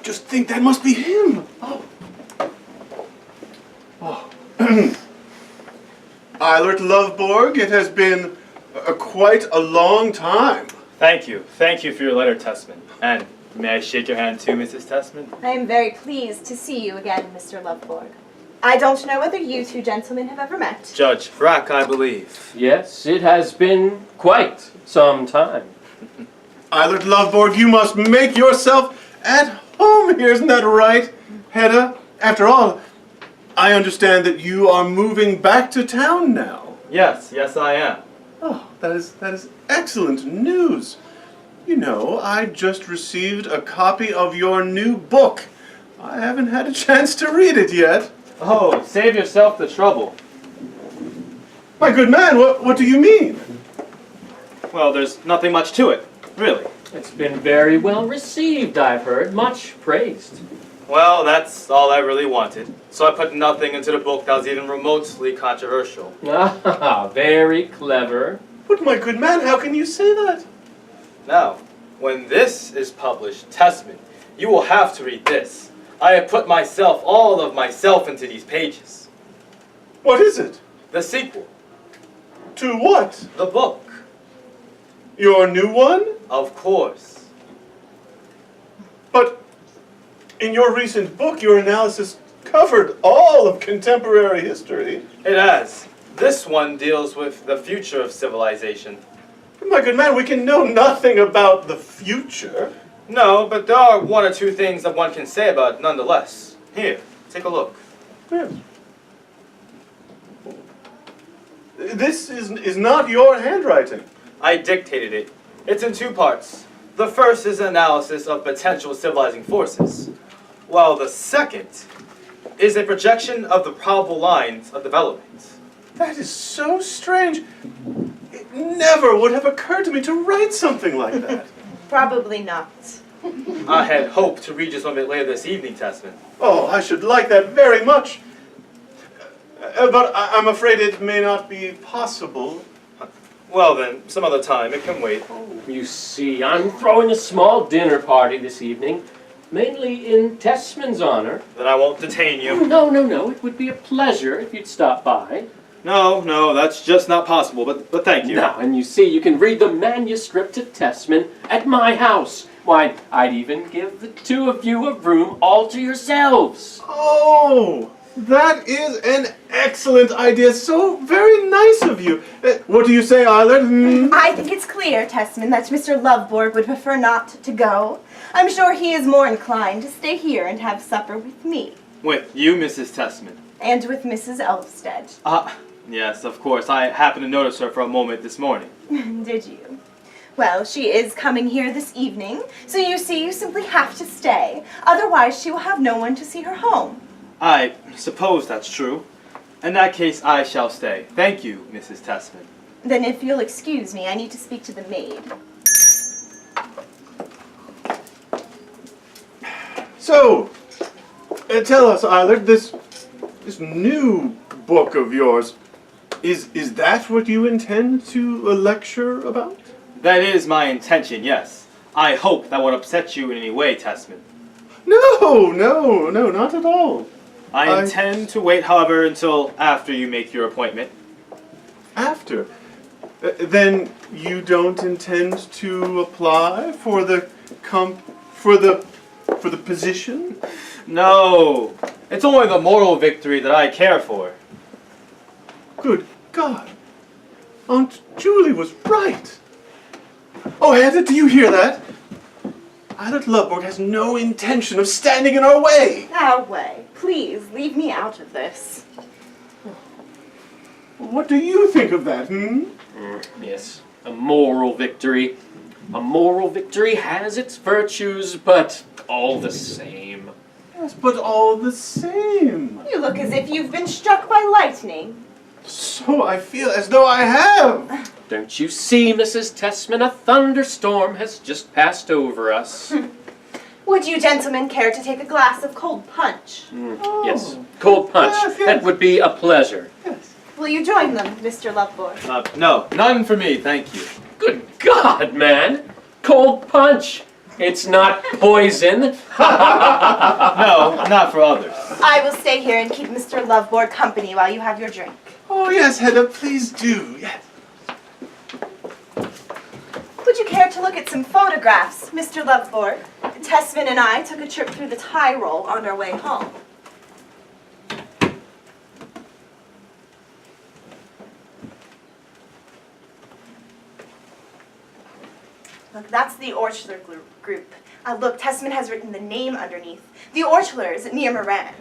just think that must be him. Oh. Eilert Lovborg, it has been quite a long time. Thank you. Thank you for your letter, Tesman. And may I shake your hand too, Mrs. Tesman? I am very pleased to see you again, Mr. Lovborg. I don't know whether you two gentlemen have ever met. Judge Brack, I believe. Yes, it has been quite some time. Eilert Lovborg, you must make yourself at home here, isn't that right, Hedda? After all, I understand that you are moving back to town now. Yes, I am. Oh, that is excellent news. You know, I just received a copy of your new book. I haven't had a chance to read it yet. Oh, save yourself the trouble. My good man, what do you mean? Well, there's nothing much to it, really. It's been very well received, I've heard. Much praised. Well, that's all I really wanted. So I put nothing into the book that was even remotely controversial. Ah, very clever. But my good man, how can you say that? Now, when this is published, Tesman, you will have to read this. I have put all of myself into these pages. What is it? The sequel. To what? The book. Your new one? Of course. But in your recent book, your analysis covered all of contemporary history. It has. This one deals with the future of civilization. But my good man, we can know nothing about the future. No, but there are one or two things that one can say about it nonetheless. Here, take a look. Yes. This is not your handwriting. I dictated it. It's in two parts. The first is an analysis of potential civilizing forces, while the second is a projection of the probable lines of development. That is so strange. It never would have occurred to me to write something like that. Probably not. I had hoped to read you some of it later this evening, Tesman. Oh, I should like that very much. But I'm afraid it may not be possible. Well then, some other time. It can wait. You see, I'm throwing a small dinner party this evening, mainly in Tesman's honor. Then I won't detain you. No, it would be a pleasure if you'd stop by. No, that's just not possible, but thank you. Now, and you see, you can read the manuscript to Tesman at my house. Why, I'd even give the two of you a room all to yourselves. Oh, that is an excellent idea. So very nice of you. What do you say, Eilert? I think it's clear, Tesman, that Mr. Lovborg would prefer not to go. I'm sure he is more inclined to stay here and have supper with me. With you, Mrs. Tesman. And with Mrs. Elfstead. Yes, of course. I happened to notice her for a moment this morning. Did you? Well, she is coming here this evening, so you see, you simply have to stay. Otherwise, she will have no one to see her home. I suppose that's true. In that case, I shall stay. Thank you, Mrs. Tesman. Then if you'll excuse me, I need to speak to the maid. So, tell us, Eilert, this new book of yours, is that what you intend to lecture about? That is my intention, yes. I hope that won't upset you in any way, Tesman. No, not at all. I intend to wait, however, until after you make your appointment. After? Then you don't intend to apply for the position? No, it's only the moral victory that I care for. Good God. Aunt Julie was right. Oh, Hedda, do you hear that? Eilert Lovborg has no intention of standing in our way. Our way. Please, leave me out of this. What do you think of that, Yes, a moral victory. A moral victory has its virtues, but all the same. Yes, but all the same. You look as if you've been struck by lightning. So I feel as though I have. Don't you see, Mrs. Tesman, a thunderstorm has just passed over us. Would you gentlemen care to take a glass of cold punch? Yes, cold punch. Yes, yes. That would be a pleasure. Yes. Will you join them, Mr. Lovborg? No, none for me, thank you. Good God, man! Cold punch! It's not poison. No, not for others. I will stay here and keep Mr. Loveborg company while you have your drink. Oh, yes, Hedda, please do. Yes. Would you care to look at some photographs, Mr. Loveborg? Tesman and I took a trip through the Tyrol on our way home. Look, that's the Orchler group. Look, Tesman has written the name underneath. The Orchlers near Moran.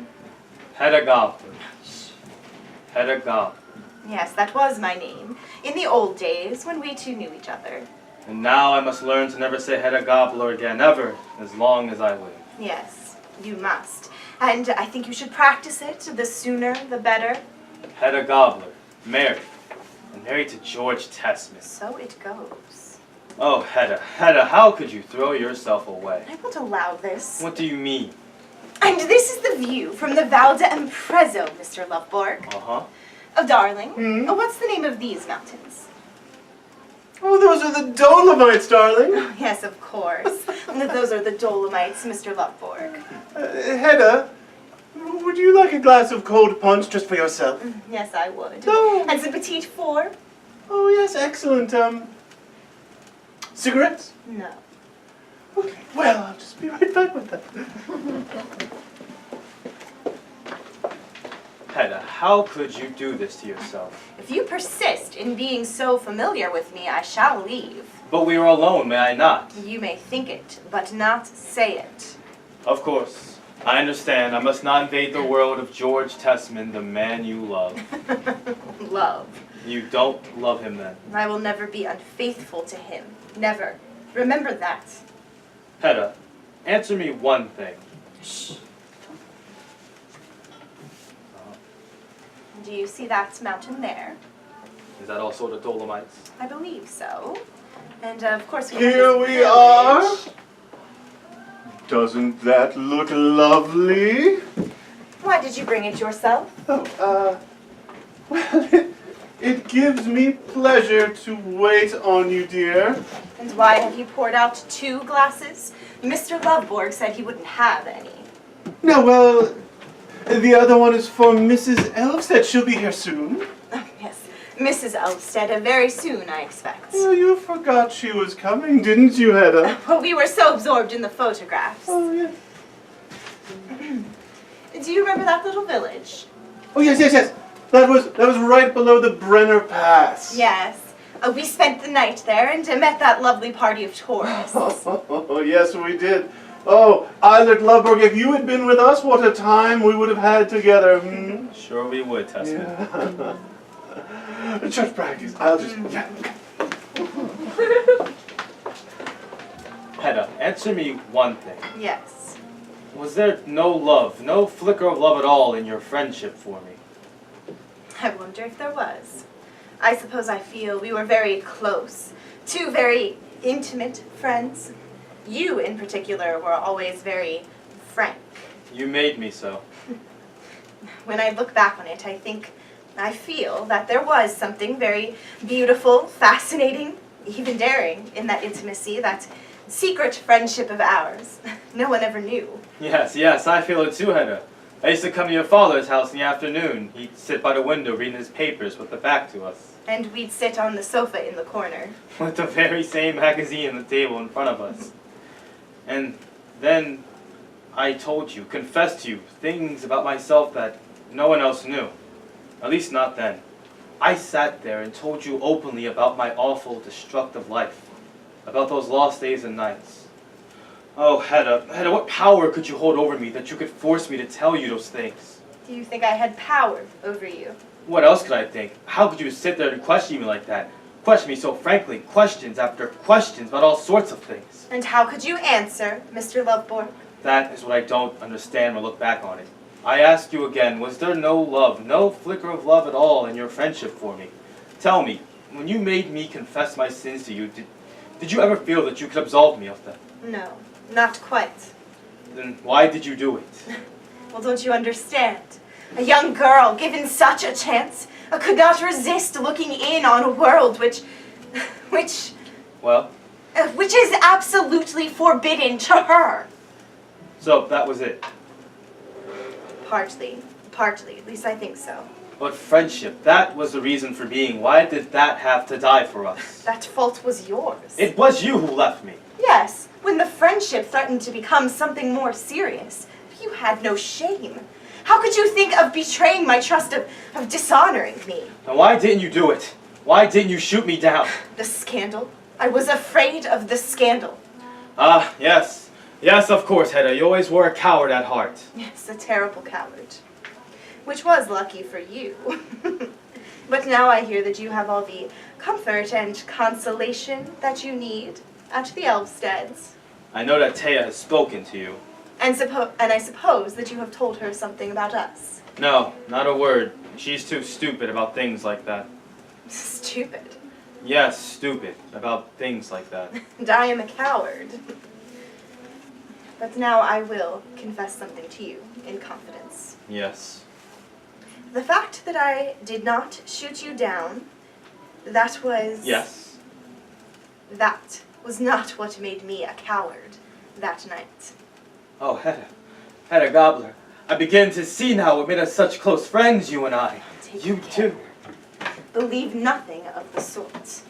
Hedda Gabler. Hedda Gabler. Yes, that was my name. In the old days, when we two knew each other. And now I must learn to never say Hedda Gabler again, ever, as long as I live. Yes, you must. And I think you should practice it. The sooner, the better. Hedda Gabler, married, and married to George Tesman. So it goes. Oh, Hedda, how could you throw yourself away? I won't allow this. What do you mean? And this is the view from the Val d'Impreso, Mr. Loveborg. Uh-huh. Oh, darling, what's the name of these mountains? Oh, those are the Dolomites, darling. Oh, yes, of course. Those are the Dolomites, Mr. Loveborg. Hedda, would you like a glass of cold punch just for yourself? Yes, I would. No. And some petite four? Oh, yes, excellent. Cigarettes? No. Okay, well, I'll just be right back with that. Hedda, how could you do this to yourself? If you persist in being so familiar with me, I shall leave. But we are alone, may I not? You may think it, but not say it. Of course. I understand. I must not invade the world of George Tesman, the man you love. Love. You don't love him then? I will never be unfaithful to him. Never. Remember that. Hedda, answer me one thing. Shh. Do you see that mountain there? Is that also the Dolomites? I believe so. And of course we Here have this we are. village. Doesn't that look lovely? Why did you bring it yourself? Oh, well, it gives me pleasure to wait on you, dear. And why have you poured out 2 glasses? Mr. Loveborg said he wouldn't have any. No, well, the other one is for Mrs. Elfstead. She'll be here soon. Oh, yes, Mrs. Elfstead, very soon, I expect. Oh, you forgot she was coming, didn't you, Hedda? Well, we were so absorbed in the photographs. Oh, yes. Do you remember that little village? Oh, yes, yes, yes. That was right below the Brenner Pass. Yes. We spent the night there and met that lovely party of tourists. Oh, yes, we did. Oh, Eilert Loveborg, if you had been with us, what a time we would have had together. Hmm? Sure we would, Tesman. Yeah. Church practice. I'll just... Yeah. Hedda, answer me one thing. Yes. Was there no love, no flicker of love at all in your friendship for me? I wonder if there was. I suppose I feel we were very close. 2 very intimate friends. You, in particular, were always very frank. You made me so. When I look back on it, I feel that there was something very beautiful, fascinating, even daring in that intimacy, that secret friendship of ours. No one ever knew. Yes, I feel it too, Hedda. I used to come to your father's house in the afternoon. He'd sit by the window reading his papers with the back to us. And we'd sit on the sofa in the corner. With the very same magazine on the table in front of us. And then I told you, confessed to you, things about myself that no one else knew. At least not then. I sat there and told you openly about my awful, destructive life. About those lost days and nights. Oh, Hedda, what power could you hold over me that you could force me to tell you those things? Do you think I had power over you? What else could I think? How could you sit there and question me like that? Question me so frankly, questions after questions about all sorts of things. And how could you answer, Mr. Loveborg? That is what I don't understand when I look back on it. I ask you again, was there no love, no flicker of love at all in your friendship for me? Tell me, when you made me confess my sins to you, did you ever feel that you could absolve me of them? No, not quite. Then why did you do it? Well, don't you understand? A young girl, given such a chance, could not resist looking in on a world which... Well? Which is absolutely forbidden to her. So, that was it. Partly, at least I think so. But friendship, that was the reason for being. Why did that have to die for us? That fault was yours. It was you who left me. Yes, when the friendship threatened to become something more serious, you had no shame. How could you think of betraying my trust, of dishonoring me? Then why didn't you do it? Why didn't you shoot me down? The scandal? I was afraid of the scandal. Ah, yes. Yes, of course, Hedda. You always were a coward at heart. Yes, a terrible coward. Which was lucky for you. But now I hear that you have all the comfort and consolation that you need at the Elvsteads. I know that Taya has spoken to you. And I suppose that you have told her something about us. No, not a word. She's too stupid about things like that. Stupid. Yes, stupid about things like that. And I am a coward. But now I will confess something to you in confidence. Yes. The fact that I did not shoot you down, that was... Yes. That was not what made me a coward that night. Oh, Hedda Gabler. I begin to see now what made us such close friends, you and I. Take You care. too. Believe nothing of the sort.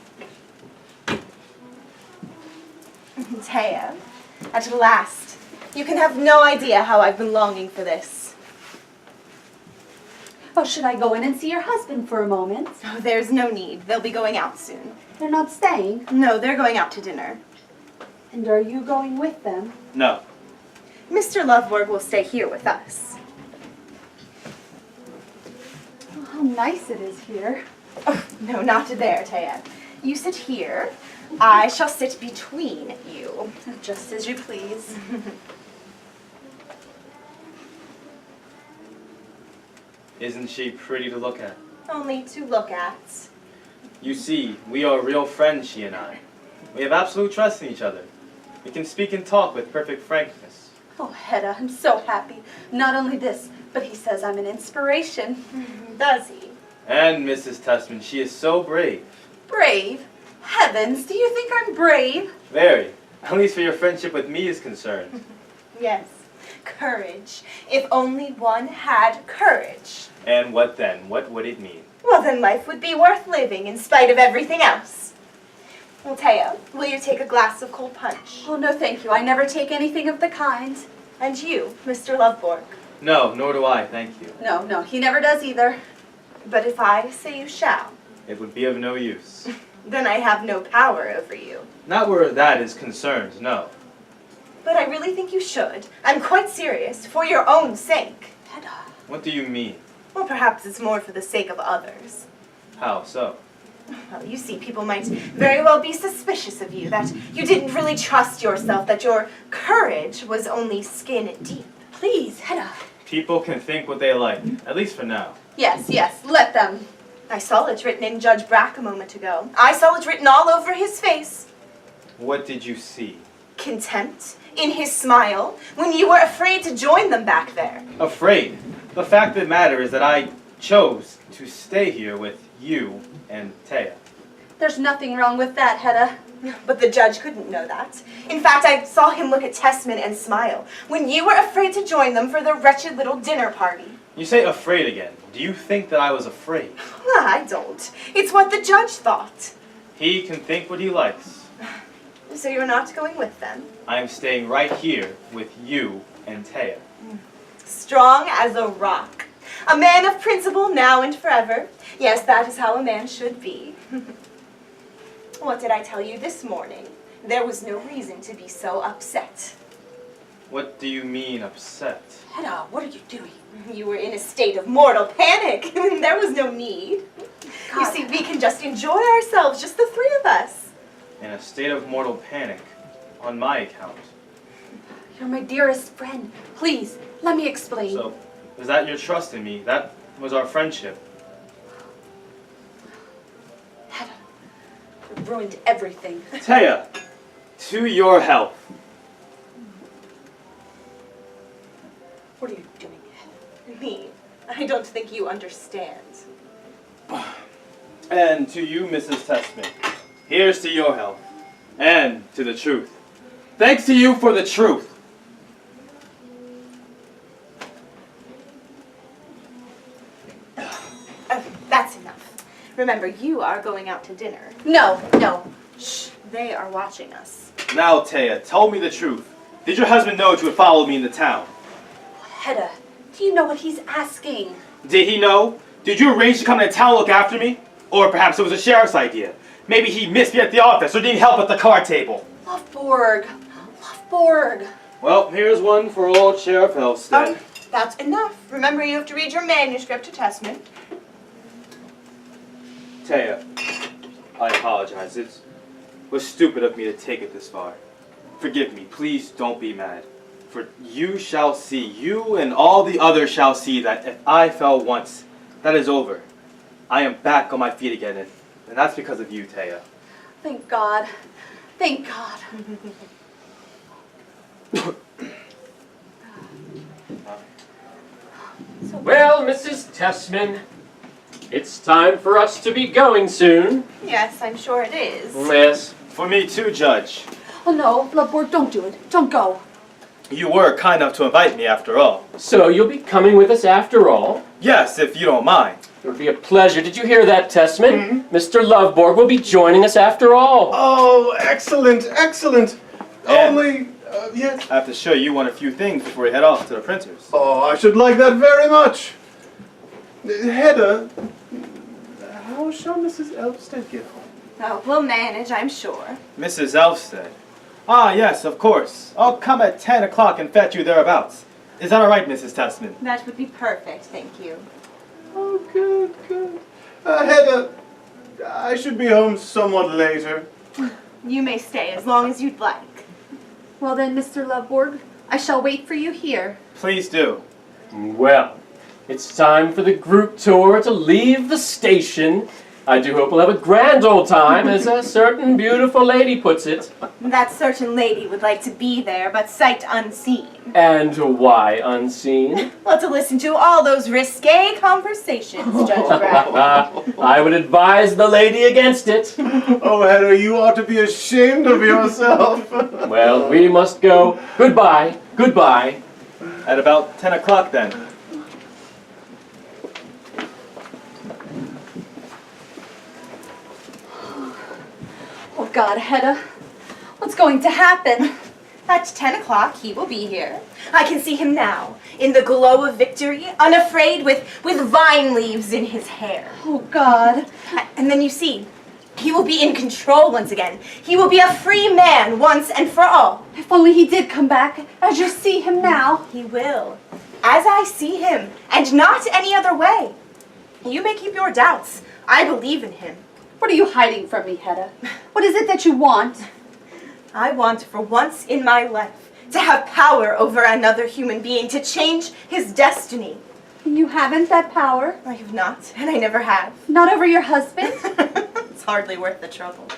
Taya, at last, you can have no idea how I've been longing for this. Oh, should I go in and see your husband for a moment? Oh, there's no need. They'll be going out soon. They're not staying. No, they're going out to dinner. And are you going with them? No. Mr. Loveborg will stay here with us. Oh, how nice it is here. Oh, no, not there, Taya. You sit here. I shall sit between you. Just as you please. Isn't she pretty to look at? Only to look at. You see, we are real friends, she and I. We have absolute trust in each other. We can speak and talk with perfect frankness. Oh, Hedda, I'm so happy. Not only this, but he says I'm an inspiration. Does he? And Mrs. Tesman, she is so brave. Brave? Heavens, do you think I'm brave? Very. At least for your friendship with me is concerned. Yes. Courage. If only one had courage. And what then? What would it mean? Well, then life would be worth living in spite of everything else. Well, Taya, will you take a glass of cold punch? Oh, no, thank you. I never take anything of the kind. And you, Mr. Loveborg? No, nor do I, thank you. No, he never does either. But if I say you shall, It would be of no use. then I have no power over you. Not where that is concerned, no. But I really think you should. I'm quite serious, for your own sake. Hedda. What do you mean? Well, perhaps it's more for the sake of others. How so? Well, you see, people might very well be suspicious of you, that you didn't really trust yourself, that your courage was only skin deep. Please, Hedda. People can think what they like, at least for now. Yes, let them. I saw it written in Judge Brack a moment ago. I saw it written all over his face. What did you see? Contempt in his smile when you were afraid to join them back there. Afraid. The fact of the matter is that I chose to stay here with you and Taya. There's nothing wrong with that, Hedda. But the judge couldn't know that. In fact, I saw him look at Tesman and smile when you were afraid to join them for their wretched little dinner party. You say afraid again. Do you think that I was afraid? I don't. It's what the judge thought. He can think what he likes. So you're not going with them? I am staying right here with you and Taya. Strong as a rock. A man of principle now and forever. Yes, that is how a man should be. What did I tell you this morning? There was no reason to be so upset. What do you mean upset? Hedda, what are you doing? You were in a state of mortal panic. There was no need. You God. see, we can just enjoy ourselves, just the three of us. In a state of mortal panic, on my account. You're my dearest friend. Please, let me explain. So, is that your trust in me? That was our friendship. Hedda, you've ruined everything. Taya, to your health. What are you doing, Hedda? Me? I don't think you understand. And to you, Mrs. Tesman, here's to your health. And to the truth. Thanks to you for the truth. That's enough. Remember, you are going out to dinner. No, no. Shh, they are watching us. Now, Taya, tell me the truth. Did your husband know that you would follow me into town? Hedda, do you know what he's asking? Did he know? Did you arrange to come into town and look after me? Or perhaps it was a sheriff's idea. Maybe he missed me at the office or needed help at the card table. Loveborg. Loveborg. Well, here's one for old Sheriff Elfstead. That's enough. Remember, you have to read your manuscript to Tesman. Taya, I apologize. It was stupid of me to take it this far. Forgive me. Please don't be mad. For you shall see, you and all the others shall see that if I fell once, that is over. I am back on my feet again, and that's because of you, Taya. Thank God. Thank God. Well, Mrs. Tesman, it's time for us to be going soon. Yes, I'm sure it is. Yes. For me too, Judge. Oh no, Loveborg, don't do it. Don't go. You were kind enough to invite me after all. So you'll be coming with us after all? Yes, if you don't mind. It would be a pleasure. Did you hear that, Tesman? Mr. Loveborg will be joining us after all. Oh, excellent, excellent. And- Only, yes. I have to show you one a few things before we head off to the printers. Oh, I should like that very much. Hedda, how shall Mrs. Elfstead get home? Oh, we'll manage, I'm sure. Mrs. Elfstead. Ah, yes, of course. I'll come at 10 o'clock and fetch you thereabouts. Is that all right, Mrs. Tesman? That would be perfect, thank you. Oh, good, good. Hedda, I should be home somewhat later. You may stay as long as you'd like. Well then, Mr. Loveborg, I shall wait for you here. Please do. Well, it's time for the group tour to leave the station. I do hope we'll have a grand old time, as a certain beautiful lady puts it. That certain lady would like to be there, but sight unseen. And why unseen? Well, to listen to all those risque conversations, Judge Brad. I would advise the lady against it. Oh, Hedda, you ought to be ashamed of yourself. Well, we must go. Goodbye. Goodbye. At about 10 o'clock then. Oh God, Hedda, what's going to happen? At 10 o'clock, he will be here. I can see him now, in the glow of victory, unafraid, with vine leaves in his hair. Oh God. And then you see, he will be in control once again. He will be a free man once and for all. If only he did come back, as you see him now. He will, as I see him, and not any other way. You may keep your doubts. I believe in him. What are you hiding from me, Hedda? What is it that you want? I want for once in my life to have power over another human being, to change his destiny. You haven't that power? I have not, and I never have. Not over your husband? It's hardly worth the trouble.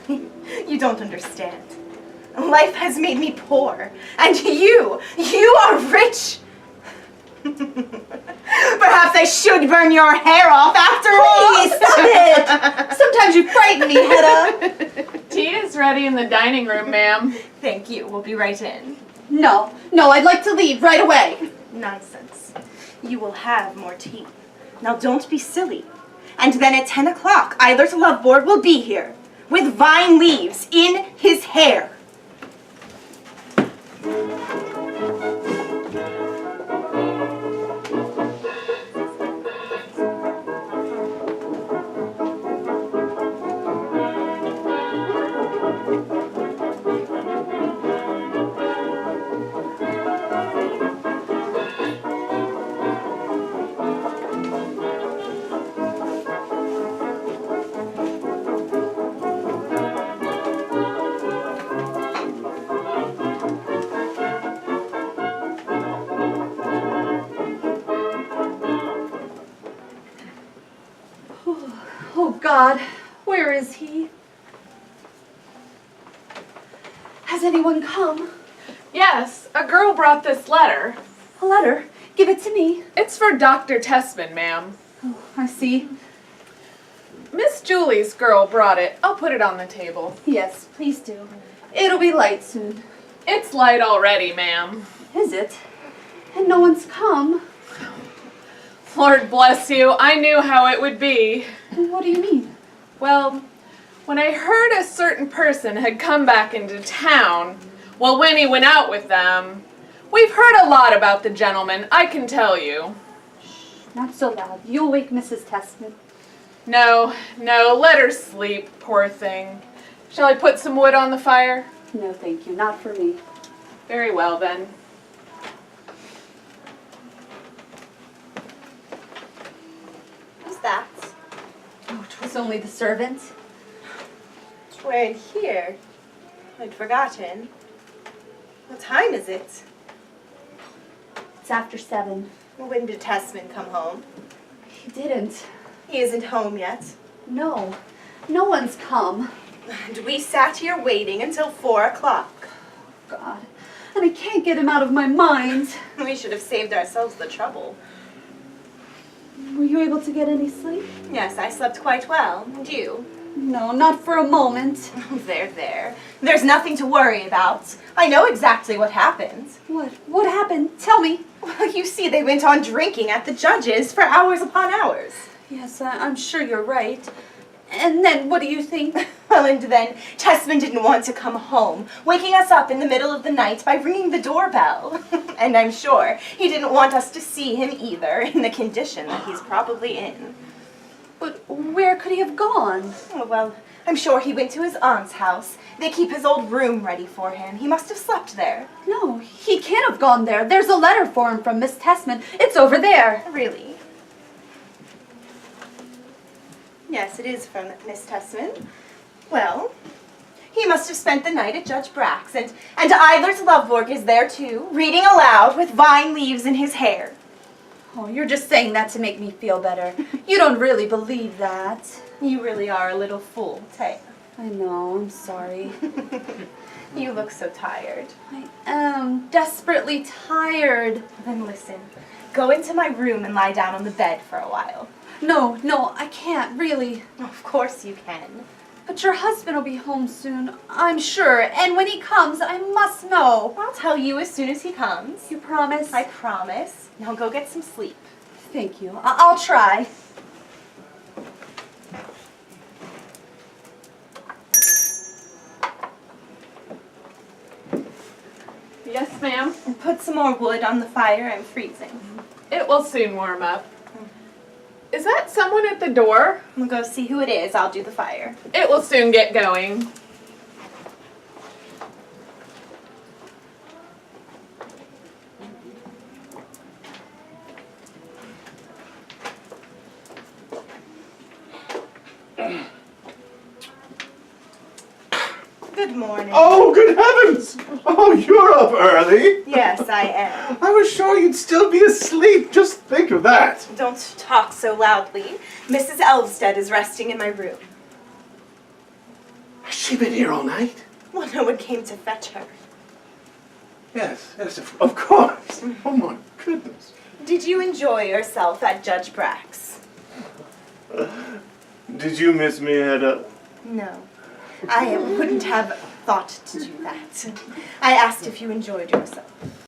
You don't understand. Life has made me poor, and you are rich. Perhaps I should burn your hair off after all. Please, stop it! Sometimes you frighten me, Hedda. Tea is ready in the dining room, ma'am. Thank you. We'll be right in. No, I'd like to leave right away. Nonsense. You will have more tea. Now don't be silly. And then at 10 o'clock, Eilert Loveborg will be here, with vine leaves in his hair. Oh God, where is he? Has anyone come? Yes, a girl brought this letter. A letter? Give it to me. It's for Dr. Tesman, ma'am. Oh, I see. Miss Julie's girl brought it. I'll put it on the table. Yes, please do. It'll be light soon. It's light already, ma'am. Is it? And no one's come. Lord bless you, I knew how it would be. What do you mean? Well, when I heard a certain person had come back into town, well, when he went out with them, we've heard a lot about the gentleman, I can tell you. Not so loud. You'll wake Mrs. Tesman. No, let her sleep, poor thing. Shall I put some wood on the fire? No, thank you. Not for me. Very well, then. Who's that? Oh, 'twas only the servant. We're in here. I'd forgotten. What time is it? It's after 7. When did Tesman come home? He didn't. He isn't home yet. No. No one's come. And we sat here waiting until 4 o'clock. God. And I can't get him out of my mind. We should have saved ourselves the trouble. Were you able to get any sleep? Yes, I slept quite well. And you? No, not for a moment. There. There's nothing to worry about. I know exactly what happened. What? What happened? Tell me. Well, you see, they went on drinking at the judge's for hours upon hours. Yes, I'm sure you're right. And then what do you think? Well, and then Tesman didn't want to come home, waking us up in the middle of the night by ringing the doorbell. And I'm sure he didn't want us to see him either, in the condition that he's probably in. But where could he have gone? Oh, well, I'm sure he went to his aunt's house. They keep his old room ready for him. He must have slept there. No, he can't have gone there. There's a letter for him from Miss Tesman. It's over there. Really? Yes, it is from Miss Tesman. Well, he must have spent the night at Judge Brack's, and Eilert Loveborg is there too, reading aloud with vine leaves in his hair. Oh, you're just saying that to make me feel better. You don't really believe that. You really are a little fool, Taya. I know, I'm sorry. You look so tired. I am desperately tired. Then listen, go into my room and lie down on the bed for a while. No, I can't, really. Of course you can. But your husband will be home soon, I'm sure. And when he comes, I must know. I'll tell you as soon as he comes. You promise? I promise. Now go get some sleep. Thank you. I'll try. Yes, ma'am. And put some more wood on the fire. I'm freezing. It will soon warm up. Is that someone at the door? We'll go see who it is. I'll do the fire. It will soon get going. Good morning. Oh, good heavens! Oh, you're up early. Yes, I am. I was sure you'd still be asleep. Just think of that. Don't talk so loudly. Mrs. Elvsted is resting in my room. Has she been here all night? Well, no one came to fetch her. Yes, of course. Oh, my goodness. Did you enjoy yourself at Judge Brack's? Did you miss me, Hedda? No. I wouldn't have thought to do that. I asked if you enjoyed yourself.